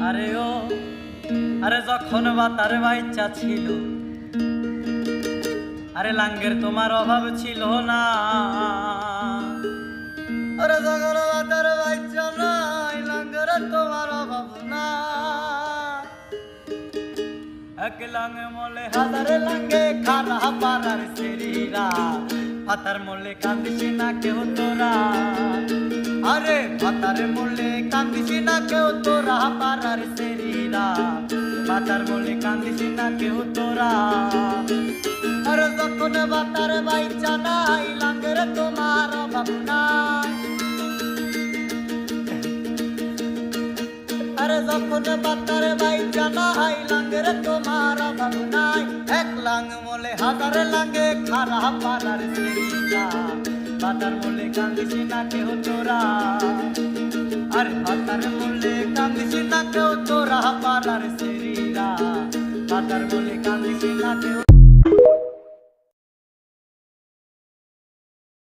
আরে ও আরে যখন বাতার বাইচ্চা ছিল, আরে লাঙ্গের তোমার অভাব ছিল না। আরে যখন বাতার বাইচ্চা নাই, লাঙ্গের তোমার অভাব না। এক লাঙ্গ মলে হাজারে লাঙ্গে খারা পারার সেরিরা, পাতার মলে কান্দিস না কেউ তোরা। আরে পাতার মলে কান্দিস না কেউ তোরা, পারার সেরিরা পাতার মলে কান্দিস না কেউ তোরা। আরে যখন বাতার বাইচা নাই, লাঙ্গের তোমার অভাব নাই। আরে যখন বাতার বাইচা নাই, লাঙ্গের তোমার অভাব নাই। এক লাঙ্গ মলে হাজার লাঙ্গে খারা পারার সেরিরা, পাতার মলে কান্দিস না কেউ তোরা। আরে পাতার মলে কান্দিস না কেউ তোরা, পারার সেরিরা পাতার মলে কান্দিস না কেউ।